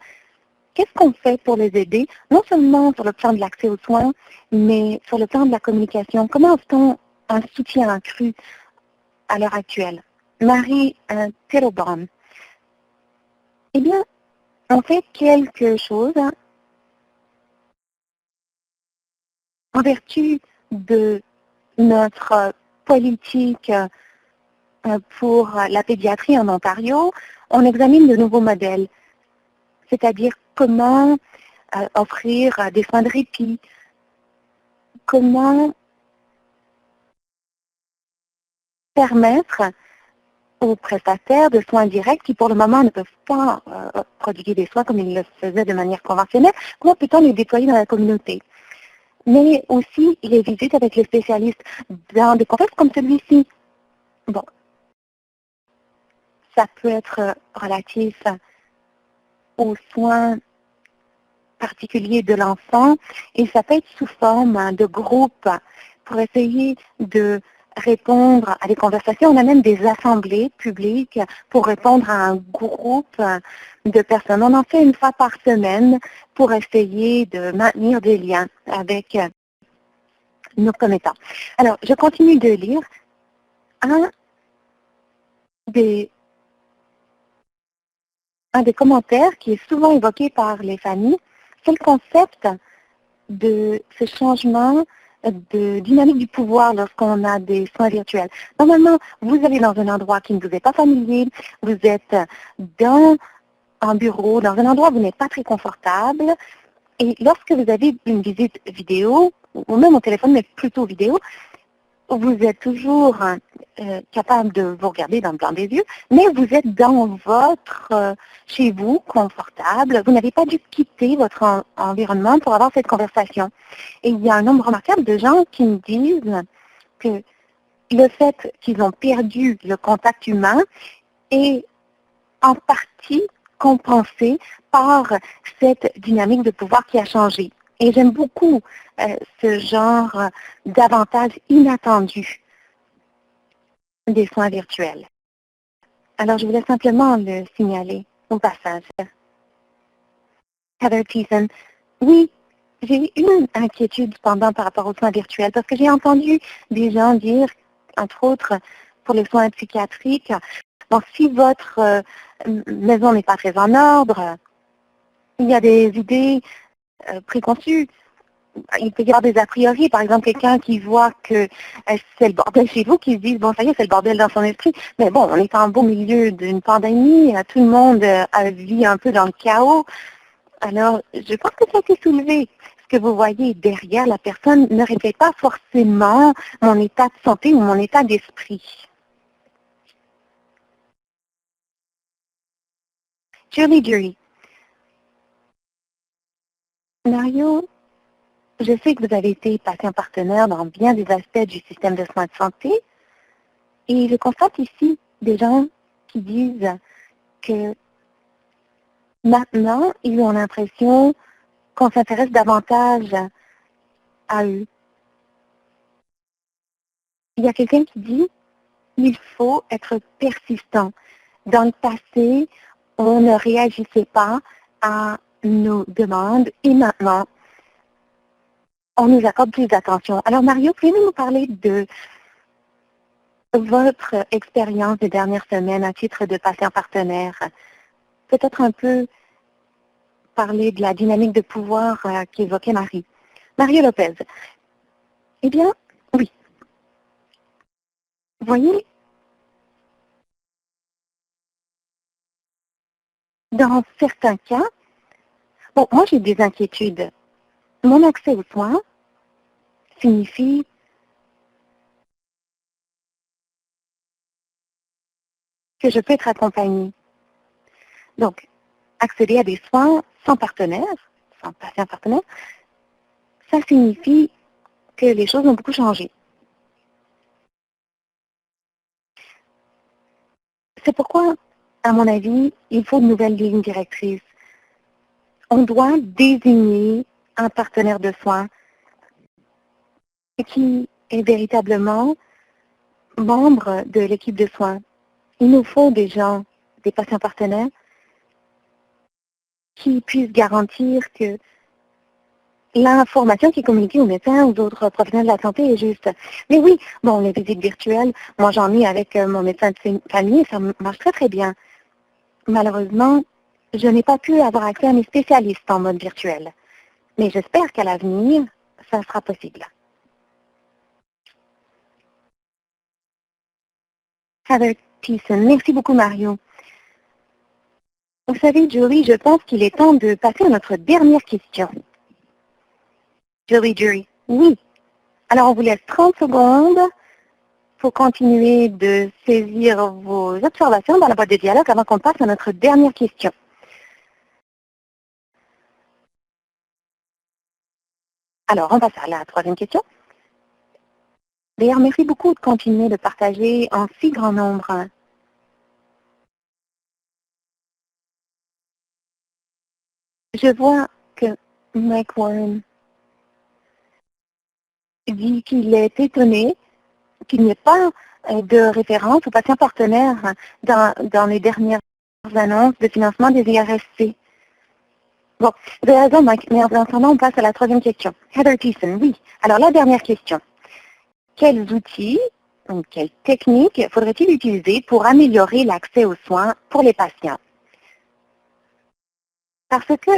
Qu'est-ce qu'on fait pour les aider, non seulement sur le plan de l'accès aux soins, mais sur le plan de la communication? Comment obtient-on un soutien accru à l'heure actuelle? Marie Telobon. Eh bien, on fait quelque chose en vertu de notre politique pour la pédiatrie en Ontario. On examine de nouveaux modèles, c'est-à-dire comment offrir des soins de répit, comment permettre aux prestataires de soins directs qui pour le moment ne peuvent pas prodiguer des soins comme ils le faisaient de manière conventionnelle, comment peut-on les déployer dans la communauté? Mais aussi les visites avec les spécialistes dans des contextes comme celui-ci. Bon, ça peut être relatif aux soins particuliers de l'enfant et ça peut être sous forme de groupe pour essayer de répondre à des conversations. On a même des assemblées publiques pour répondre à un groupe de personnes. On en fait une fois par semaine pour essayer de maintenir des liens avec nos commettants. Alors, je continue de lire. Un des commentaires qui est souvent évoqué par les familles, c'est le concept de ce changement de dynamique du pouvoir lorsqu'on a des soins virtuels. Normalement, vous allez dans un endroit qui ne vous est pas familier, vous êtes dans un bureau, dans un endroit où vous n'êtes pas très confortable, et lorsque vous avez une visite vidéo, ou même au téléphone, mais plutôt vidéo, vous êtes toujours capable de vous regarder dans le blanc des yeux, mais vous êtes dans votre chez vous, confortable. Vous n'avez pas dû quitter votre environnement pour avoir cette conversation. Et il y a un nombre remarquable de gens qui me disent que le fait qu'ils ont perdu le contact humain est en partie compensé par cette dynamique de pouvoir qui a changé. Et j'aime beaucoup ce genre d'avantages inattendus des soins virtuels. Alors, je voulais simplement le signaler au passage. Heather Thiessen, oui, j'ai une inquiétude cependant par rapport aux soins virtuels parce que j'ai entendu des gens dire, entre autres, pour les soins psychiatriques, bon, si votre maison n'est pas très en ordre, il y a des idées préconçues. Il peut y avoir des a priori, par exemple, quelqu'un qui voit que c'est le bordel chez vous, qui se dit, bon, ça y est, c'est le bordel dans son esprit. Mais bon, on est en beau milieu d'une pandémie, tout le monde vit un peu dans le chaos. Alors, je pense que ça a été soulevé. Ce que vous voyez derrière la personne ne reflète pas forcément mon état de santé ou mon état d'esprit. Julie, Mario, je sais que vous avez été patient partenaire dans bien des aspects du système de soins de santé et je constate ici des gens qui disent que maintenant, ils ont l'impression qu'on s'intéresse davantage à eux. Il y a quelqu'un qui dit il faut être persistant. Dans le passé, on ne réagissait pas à nos demandes et maintenant, on nous accorde plus d'attention. Alors Mario, pouvez-vous nous parler de votre expérience des dernières semaines à titre de patient partenaire? Peut-être un peu parler de la dynamique de pouvoir qu'évoquait Marie. Mario Lopez. Eh bien, oui. Vous voyez, dans certains cas, bon, moi j'ai des inquiétudes. Mon accès aux soins signifie que je peux être accompagnée. Donc, accéder à des soins sans partenaire, sans patient partenaire, ça signifie que les choses ont beaucoup changé. C'est pourquoi, à mon avis, il faut de nouvelles lignes directrices. On doit désigner un partenaire de soins qui est véritablement membre de l'équipe de soins. Il nous faut des gens, des patients partenaires, qui puissent garantir que l'information qui est communiquée aux médecins ou aux autres professionnels de la santé est juste. Mais oui, bon, les visites virtuelles, moi j'en ai avec mon médecin de famille, ça marche très très bien. Malheureusement, je n'ai pas pu avoir accès à mes spécialistes en mode virtuel. Mais j'espère qu'à l'avenir, ça sera possible. Heather Thiessen, merci beaucoup Mario. Vous savez, Julie, je pense qu'il est temps de passer à notre dernière question. Julie, oui. Alors, on vous laisse 30 secondes pour continuer de saisir vos observations dans la boîte de dialogue avant qu'on passe à notre dernière question. Alors, on passe à la troisième question. D'ailleurs, merci beaucoup de continuer de partager en si grand nombre. Je vois que Mike Warren dit qu'il est étonné qu'il n'y ait pas de référence aux patients partenaires dans les dernières annonces de financement des IRSC. Bon, vous avez raison, Mike, mais en attendant, on passe à la troisième question. Heather Thiessen, oui. Alors, la dernière question. Quels outils, donc quelles techniques faudrait-il utiliser pour améliorer l'accès aux soins pour les patients? Parce que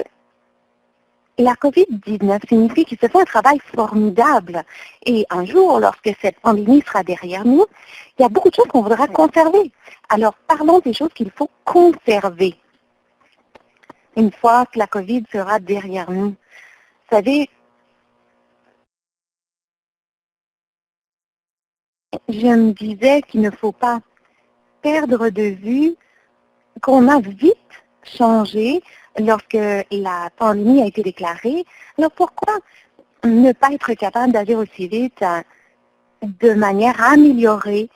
la COVID-19 signifie qu'il se fait un travail formidable. Et un jour, lorsque cette pandémie sera derrière nous, il y a beaucoup de choses qu'on voudra conserver. Alors, parlons des choses qu'il faut conserver une fois que la COVID sera derrière nous. Vous savez, je me disais qu'il ne faut pas perdre de vue qu'on a vite changé lorsque la pandémie a été déclarée. Alors pourquoi ne pas être capable d'agir aussi vite de manière à améliorer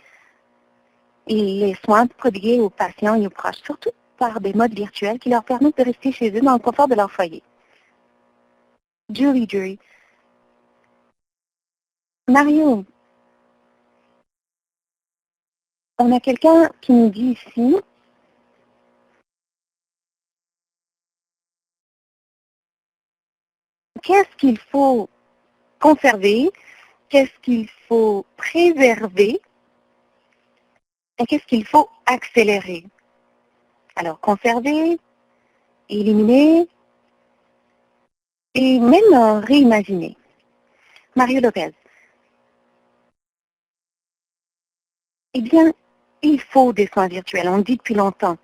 les soins prodigués aux patients et aux proches, surtout par des modes virtuels qui leur permettent de rester chez eux dans le confort de leur foyer? Julie. Mario, on a quelqu'un qui nous dit ici, qu'est-ce qu'il faut conserver, qu'est-ce qu'il faut préserver et qu'est-ce qu'il faut accélérer? Alors, conserver, éliminer et même réimaginer. Mario Lopez. Eh bien, il faut des soins virtuels, on le dit depuis longtemps.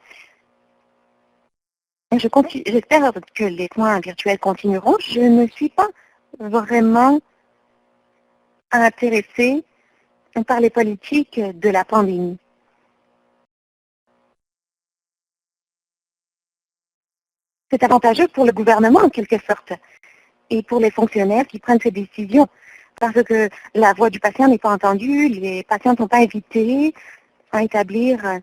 J'espère que les soins virtuels continueront. Je ne suis pas vraiment intéressée par les politiques de la pandémie. C'est avantageux pour le gouvernement en quelque sorte et pour les fonctionnaires qui prennent ces décisions parce que la voix du patient n'est pas entendue, les patients ne sont pas invités à établir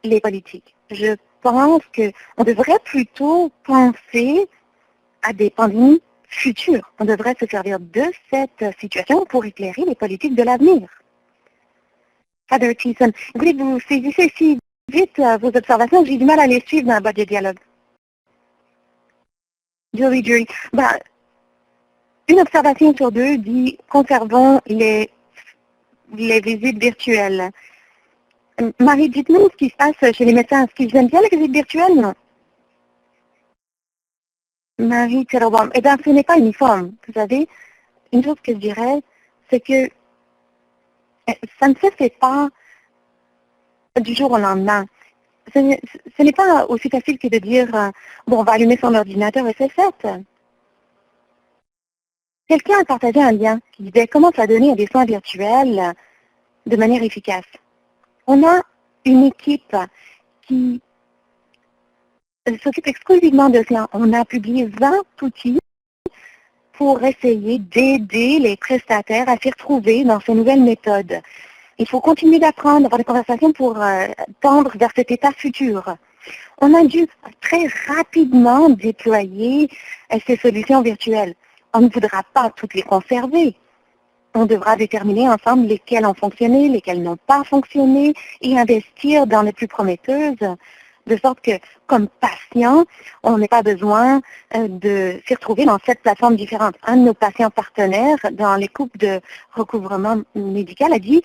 les politiques. Je pense qu'on devrait plutôt penser à des pandémies futures. On devrait se servir de cette situation pour éclairer les politiques de l'avenir. Heather Thiessen, vous saisissez si vite vos observations que j'ai du mal à les suivre dans la boîte de dialogue. Julie. Une observation sur deux dit conservons les visites virtuelles. Marie, dites-nous ce qui se passe chez les médecins. Est-ce qu'ils aiment bien les visites virtuelles? Non. Marie Terobam, eh bien, ce n'est pas uniforme. Vous savez, une chose que je dirais, c'est que ça ne se fait pas du jour au lendemain. Ce n'est pas aussi facile que de dire, bon, on va allumer son ordinateur et c'est fait. Quelqu'un a partagé un lien qui disait comment ça donner des soins virtuels de manière efficace. On a une équipe qui s'occupe exclusivement de cela. On a publié 20 outils pour essayer d'aider les prestataires à s'y retrouver dans ces nouvelles méthodes. Il faut continuer d'apprendre, d'avoir des conversations pour tendre vers cet état futur. On a dû très rapidement déployer ces solutions virtuelles. On ne voudra pas toutes les conserver. On devra déterminer ensemble lesquelles ont fonctionné, lesquelles n'ont pas fonctionné et investir dans les plus prometteuses, de sorte que, comme patient, on n'ait pas besoin de s'y retrouver dans 7 plateformes différentes. Un de nos patients partenaires dans les coupes de recouvrement médical a dit: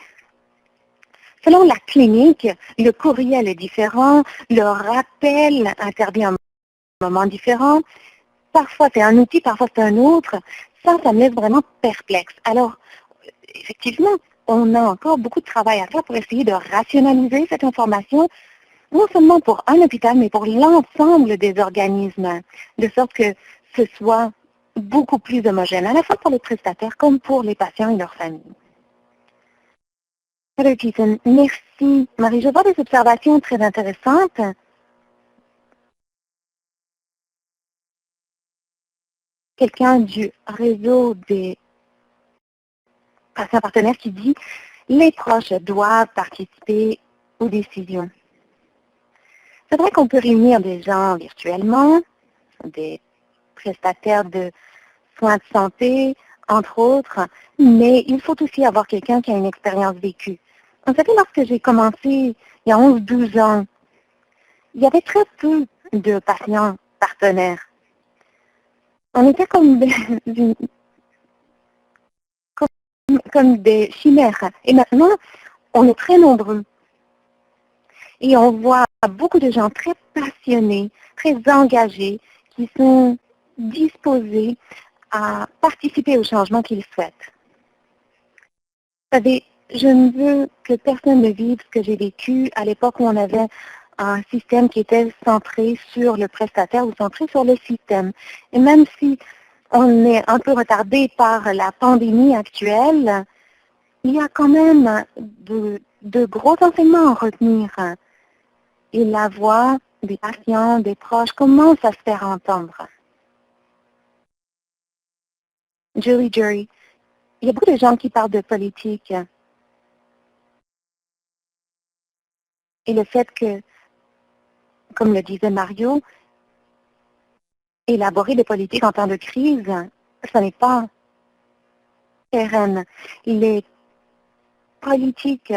selon la clinique, le courriel est différent, le rappel intervient à un moment différent. Parfois c'est un outil, parfois c'est un autre. Ça me laisse vraiment perplexe. Alors, effectivement, on a encore beaucoup de travail à faire pour essayer de rationaliser cette information, non seulement pour un hôpital, mais pour l'ensemble des organismes, de sorte que ce soit beaucoup plus homogène, à la fois pour les prestataires comme pour les patients et leurs familles. Hello, Jason. Merci. Marie, je vois des observations très intéressantes. Quelqu'un du réseau des patients partenaires qui dit: les proches doivent participer aux décisions. C'est vrai qu'on peut réunir des gens virtuellement, des prestataires de soins de santé, entre autres, mais il faut aussi avoir quelqu'un qui a une expérience vécue. Vous savez, lorsque j'ai commencé il y a 11-12 ans, il y avait très peu de patients partenaires. On était comme comme des chimères. Et maintenant, on est très nombreux. Et on voit beaucoup de gens très passionnés, très engagés, qui sont disposés à participer au changement qu'ils souhaitent. Vous savez, je ne veux que personne ne vive ce que j'ai vécu à l'époque où on avait un système qui était centré sur le prestataire ou centré sur le système. Et même si on est un peu retardé par la pandémie actuelle, il y a quand même de gros enseignements à retenir. Et la voix des patients, des proches, commence à se faire entendre. Julie Jury, il y a beaucoup de gens qui parlent de politique. Et le fait que, comme le disait Mario, élaborer des politiques en temps de crise, ce n'est pas pérenne. Les politiques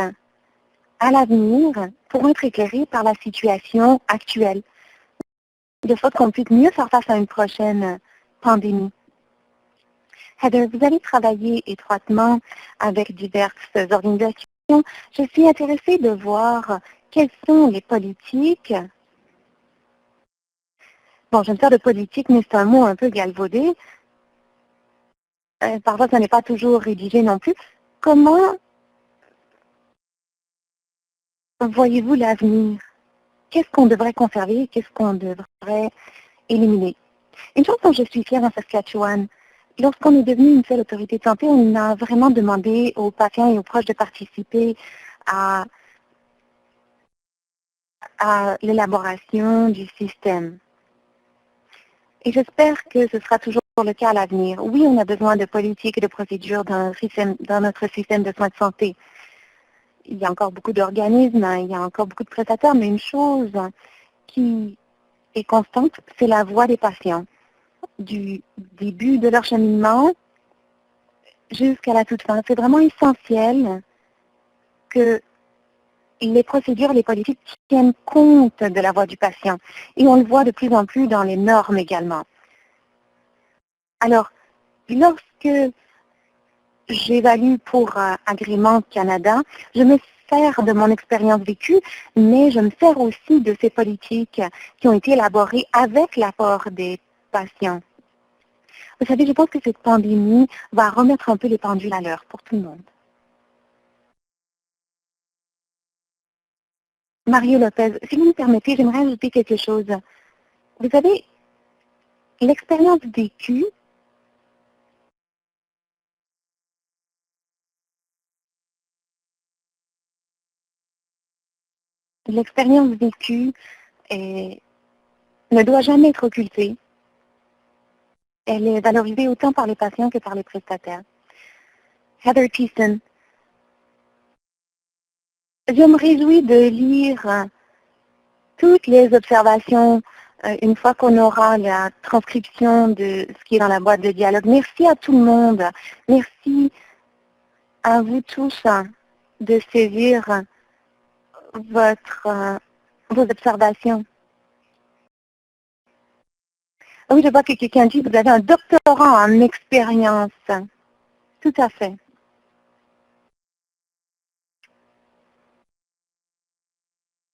à l'avenir pourront être éclairées par la situation actuelle, de sorte qu'on puisse mieux faire face à une prochaine pandémie. Heather, vous allez travailler étroitement avec diverses organisations. Je suis intéressée de voir quelles sont les politiques. Bon, je ne sers de politique, mais c'est un mot un peu galvaudé. Parfois, ça n'est pas toujours rédigé non plus. Comment voyez-vous l'avenir? Qu'est-ce qu'on devrait conserver? Qu'est-ce qu'on devrait éliminer? Une chose dont je suis fière en Saskatchewan, lorsqu'on est devenu une seule autorité de santé, on a vraiment demandé aux patients et aux proches de participer à l'élaboration du système. Et j'espère que ce sera toujours le cas à l'avenir. Oui, on a besoin de politiques et de procédures dans notre système de soins de santé. Il y a encore beaucoup d'organismes, il y a encore beaucoup de prestataires, mais une chose qui est constante, c'est la voix des patients. Du début de leur cheminement jusqu'à la toute fin. C'est vraiment essentiel que les procédures, les politiques tiennent compte de la voix du patient. Et on le voit de plus en plus dans les normes également. Alors, lorsque j'évalue pour Agrément Canada, je me sers de mon expérience vécue, mais je me sers aussi de ces politiques qui ont été élaborées avec l'apport des patients. Vous savez, je pense que cette pandémie va remettre un peu les pendules à l'heure pour tout le monde. Mario Lopez, si vous me permettez, j'aimerais ajouter quelque chose. Vous savez, l'expérience vécue, l'expérience vécue est ne doit jamais être occultée. Elle est valorisée autant par les patients que par les prestataires. Heather Thiessen. Je me réjouis de lire toutes les observations une fois qu'on aura la transcription de ce qui est dans la boîte de dialogue. Merci à tout le monde. Merci à vous tous de saisir vos observations. Oui, je vois que quelqu'un dit que vous avez un doctorat en expérience. Tout à fait.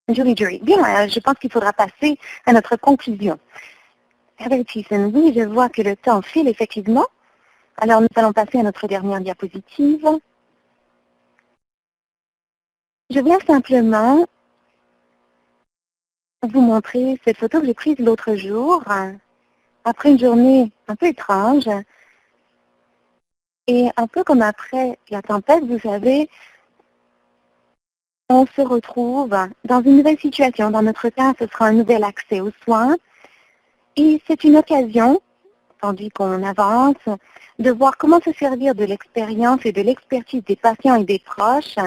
Jury. Bien, je pense qu'il faudra passer à notre conclusion. Heather Thiessen, oui, je vois que le temps file effectivement. Alors, nous allons passer à notre dernière diapositive. Je viens simplement vous montrer cette photo que j'ai prise l'autre jour, après une journée un peu étrange, et un peu comme après la tempête, vous savez, on se retrouve dans une nouvelle situation. Dans notre cas, ce sera un nouvel accès aux soins, et c'est une occasion, tandis qu'on avance, de voir comment se servir de l'expérience et de l'expertise des patients et des proches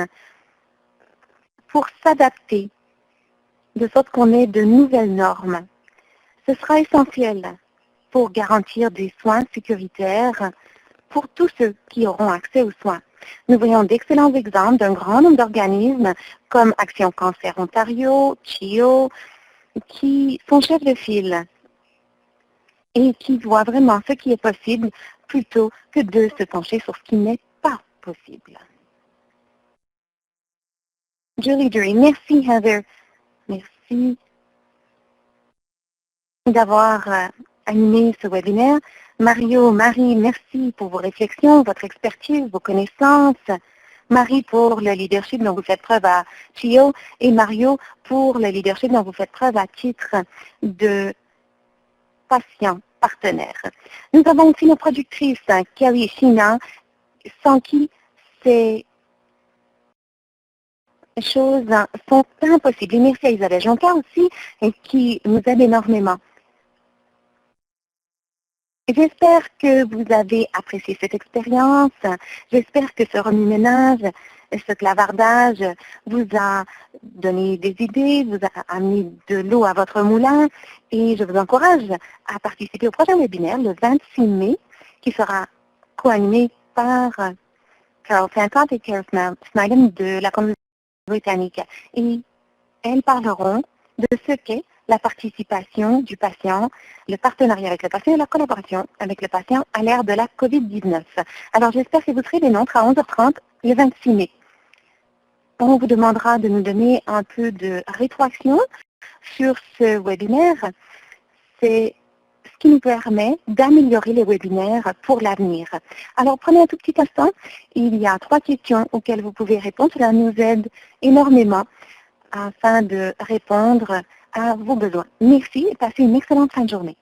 pour s'adapter, de sorte qu'on ait de nouvelles normes. Ce sera essentiel pour garantir des soins sécuritaires pour tous ceux qui auront accès aux soins. Nous voyons d'excellents exemples d'un grand nombre d'organismes comme Action Cancer Ontario, CHIO, qui sont chefs de file et qui voient vraiment ce qui est possible plutôt que de se pencher sur ce qui n'est pas possible. Julie, merci Heather. Merci d'avoir animé ce webinaire. Marie, merci pour vos réflexions, votre expertise, vos connaissances. Marie pour le leadership dont vous faites preuve à CHIO et Mario pour le leadership dont vous faites preuve à titre de patient partenaire. Nous avons aussi nos productrices, Carrie et Shina, sans qui ces choses sont impossibles. Et merci à Isabelle Jonca aussi, qui nous aide énormément. J'espère que vous avez apprécié cette expérience. J'espère que ce remue-ménage, ce clavardage vous a donné des idées, vous a amené de l'eau à votre moulin. Et je vous encourage à participer au prochain webinaire le 26 mai, qui sera co-animé par Carol Sancott et Carol Sniden de la Colombie britannique. Et elles parleront de ce qu'est la participation du patient, le partenariat avec le patient et la collaboration avec le patient à l'ère de la COVID-19. Alors, j'espère que vous serez des nôtres à 11h30 le 26 mai. On vous demandera de nous donner un peu de rétroaction sur ce webinaire. C'est ce qui nous permet d'améliorer les webinaires pour l'avenir. Alors, prenez un tout petit instant. Il y a 3 questions auxquelles vous pouvez répondre. Cela nous aide énormément afin de répondre à vos besoins. Merci et passez une excellente fin de journée.